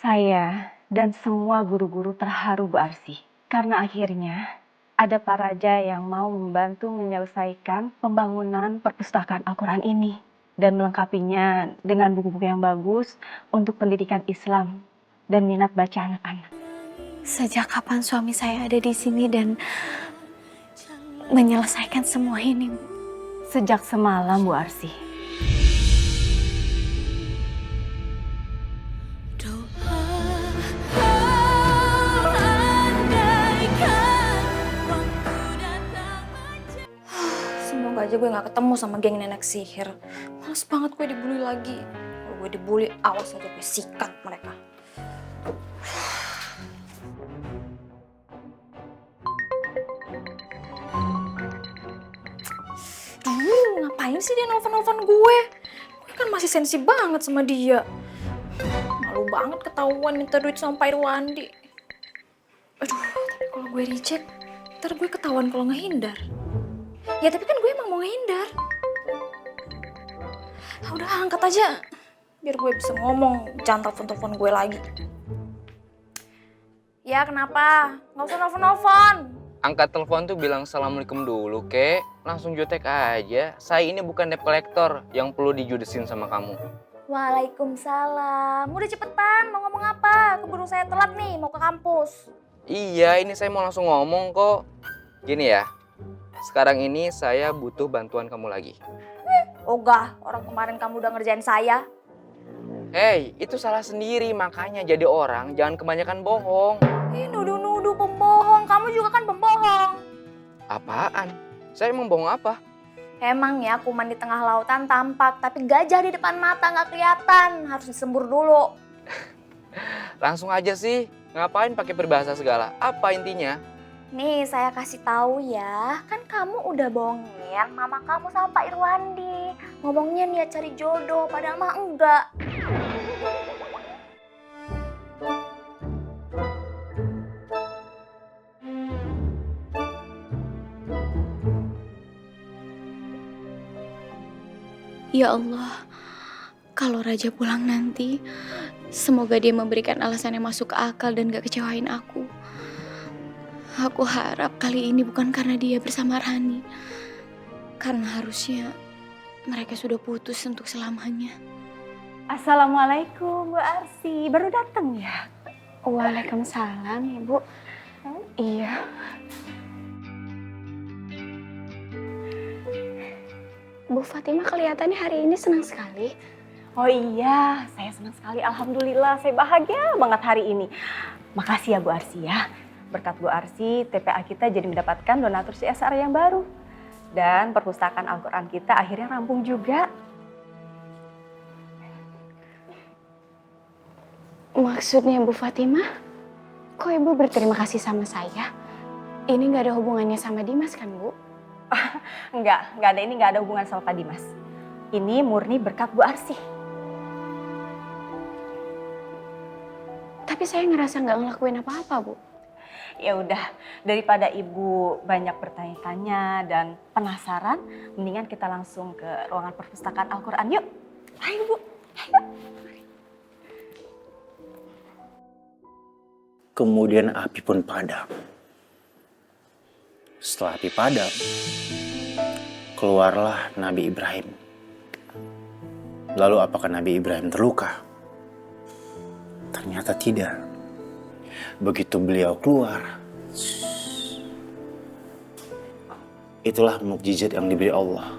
Saya dan semua guru-guru terharu Bu Arsy. Karena akhirnya ada Pak Raja yang mau membantu menyelesaikan pembangunan perpustakaan Al-Quran ini. Dan melengkapinya dengan buku-buku yang bagus untuk pendidikan Islam dan minat baca anak-anak. Sejak kapan suami saya ada di sini dan menyelesaikan semua ini, Bu? Sejak semalam Bu Arsy. Semoga aja gue gak ketemu sama geng nenek sihir. Males banget gue dibully lagi. Kalau gue dibully, awas aja gue sikat mereka. Ngapain sih dia nelfon-nelfon gue? Gue kan masih sensi banget sama dia. Malu banget ketahuan minta duit sama Pak Irwandi. Aduh, tapi kalau gue reject, ntar gue ketahuan kalau ngehindar. Ya tapi kan gue emang mau ngehindar. Nah, udah angkat aja. Biar gue bisa ngomong, jangan telepon-telepon gue lagi. Ya kenapa? Gak usah nelfon-nelfon. Angkat telepon tuh bilang assalamualaikum dulu, kek. Langsung jutek aja. Saya ini bukan debt collector yang perlu dijudesin sama kamu. Waalaikumsalam. Udah cepetan, mau ngomong apa? Keburu saya telat nih, mau ke kampus. Iya, ini saya mau langsung ngomong kok. Gini ya, sekarang ini saya butuh bantuan kamu lagi. Ogah, orang kemarin kamu udah ngerjain saya. Hei, itu salah sendiri, makanya jadi orang jangan kebanyakan bohong. Nuduh-nuduh pembohong, kamu juga kan pembohong. Apaan? Saya emang bohong apa? Emangnya kuman di tengah lautan tampak, tapi gajah di depan mata nggak kelihatan. Harus disembur dulu. Langsung aja sih, ngapain pakai peribahasa segala? Apa intinya? Nih saya kasih tahu ya, kan kamu udah bohongin mama kamu sama Pak Irwandi. Ngomongnya niat cari jodoh, padahal mah enggak. Ya Allah, kalau Raja pulang nanti, semoga dia memberikan alasan yang masuk ke akal dan gak kecewain aku. Aku harap kali ini bukan karena dia bersama Rani. Karena harusnya mereka sudah putus untuk selamanya. Assalamualaikum Bu Arsy, baru datang ya? Waalaikumsalam, Ibu. Iya. Bu Fatimah kelihatannya hari ini senang sekali. Oh iya, saya senang sekali. Alhamdulillah, saya bahagia banget hari ini. Makasih ya Bu Arsy ya. Berkat Bu Arsy, TPA kita jadi mendapatkan donatur CSR yang baru. Dan perpustakaan Al-Quran kita akhirnya rampung juga. Maksudnya Bu Fatimah, kok Ibu berterima kasih sama saya? Ini gak ada hubungannya sama Dimas kan Bu? Enggak ada hubungan sama Pak Dimas. Ini murni berkat Bu Arsy. Tapi saya ngerasa gak ngelakuin apa-apa Bu. Ya udah, daripada Ibu banyak bertanya-tanya dan penasaran, mendingan kita langsung ke ruangan perpustakaan Al-Quran yuk. Ayo Bu, ayo. Kemudian api pun padam. Setelah api padam, keluarlah Nabi Ibrahim. Lalu apakah Nabi Ibrahim terluka? Ternyata tidak. Begitu beliau keluar, itulah mukjizat yang diberi Allah.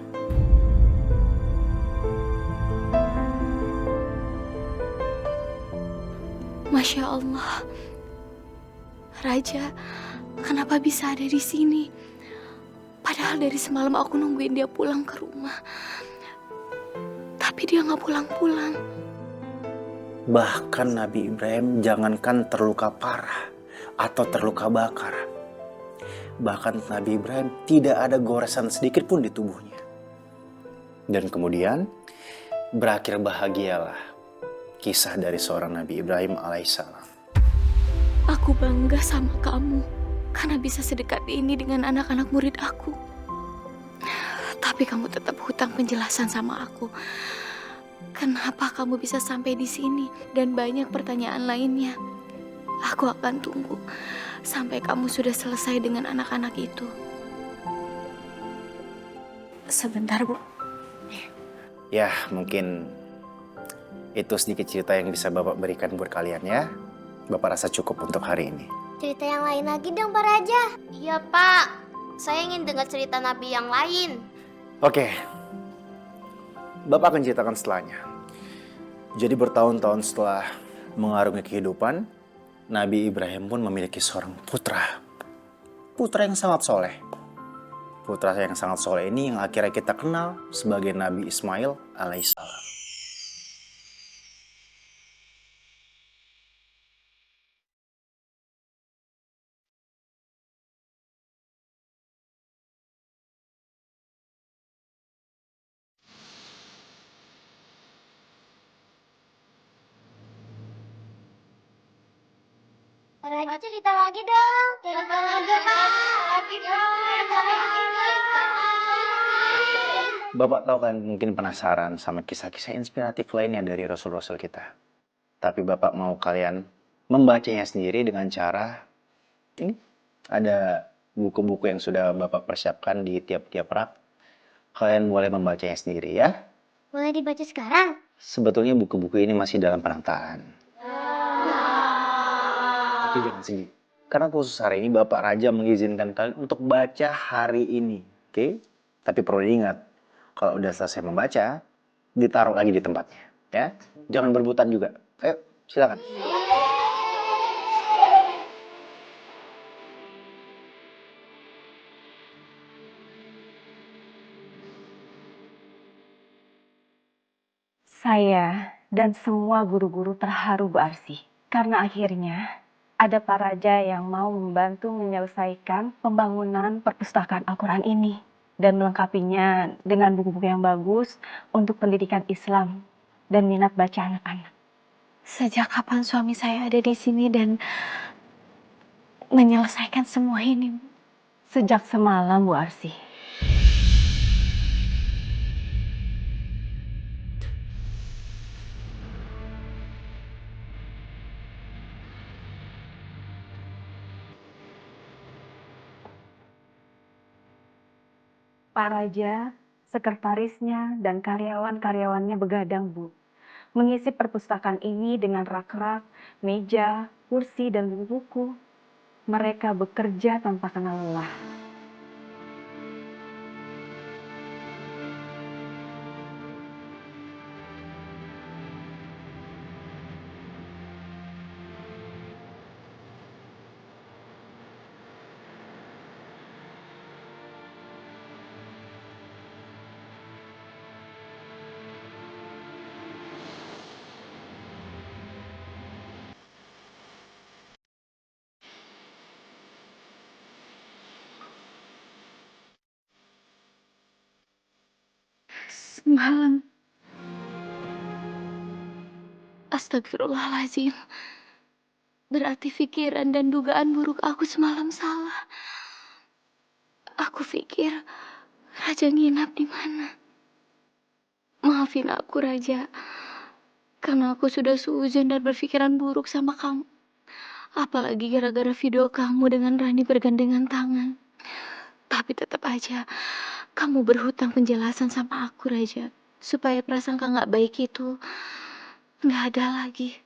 Masya Allah. Raja, kenapa bisa ada di sini? Padahal dari semalam aku nungguin dia pulang ke rumah. Tapi dia gak pulang-pulang. Bahkan Nabi Ibrahim jangankan terluka parah atau terluka bakar. Bahkan Nabi Ibrahim tidak ada goresan sedikit pun di tubuhnya. Dan kemudian berakhir bahagialah kisah dari seorang Nabi Ibrahim alaihissalam. Aku bangga sama kamu karena bisa sedekat ini dengan anak-anak murid aku. Tapi kamu tetap hutang penjelasan sama aku. Kenapa kamu bisa sampai di sini? Dan banyak pertanyaan lainnya. Aku akan tunggu sampai kamu sudah selesai dengan anak-anak itu. Sebentar, Bu. Ya, mungkin itu sedikit cerita yang bisa Bapak berikan buat kalian ya. Bapak rasa cukup untuk hari ini. Cerita yang lain lagi dong, Pak Raja. Iya, Pak. Saya ingin dengar cerita Nabi yang lain. Oke, Bapak akan ceritakan setelahnya. Jadi bertahun-tahun setelah mengarungi kehidupan, Nabi Ibrahim pun memiliki seorang putra. Putra yang sangat soleh. Putra yang sangat soleh ini yang akhirnya kita kenal sebagai Nabi Ismail alaihissalam. Pak Raja cerita lagi dong. Cerita lagi, Pak. Lagi dong. Bapak tahu kan mungkin penasaran sama kisah-kisah inspiratif lainnya dari Rasul-Rasul kita. Tapi Bapak mau kalian membacanya sendiri dengan cara ini. Ada buku-buku yang sudah Bapak persiapkan di tiap-tiap rak. Kalian boleh membacanya sendiri ya. Boleh dibaca sekarang? Sebetulnya buku-buku ini masih dalam penataan. Tapi jangan sedih. Karena khusus hari ini Bapak Raja mengizinkan kalian untuk baca hari ini. Oke? Tapi perlu diingat, kalau udah selesai membaca, ditaruh lagi di tempatnya. Ya? Jangan berebutan juga. Ayo, silakan. Saya dan semua guru-guru terharu Bu Arsy. Karena akhirnya ada Pak Raja yang mau membantu menyelesaikan pembangunan perpustakaan Al-Quran ini. Dan melengkapinya dengan buku-buku yang bagus untuk pendidikan Islam dan minat baca anak-anak. Sejak kapan suami saya ada di sini dan menyelesaikan semua ini, Bu? Sejak semalam Bu Arsy. Pak Raja, sekretarisnya, dan karyawan-karyawannya begadang, Bu. Mengisi perpustakaan ini dengan rak-rak, meja, kursi, dan buku-buku. Mereka bekerja tanpa kenal lelah. Semalam. Astagfirullahaladzim. Berarti pikiran dan dugaan buruk aku semalam salah. Aku pikir Raja nginap di mana. Maafin aku, Raja. Karena aku sudah suuzon dan berpikiran buruk sama kamu. Apalagi gara-gara video kamu dengan Rani bergandengan tangan. Tapi tetap aja, kamu berhutang penjelasan sama aku, Raja. Supaya prasangka nggak baik itu nggak ada lagi.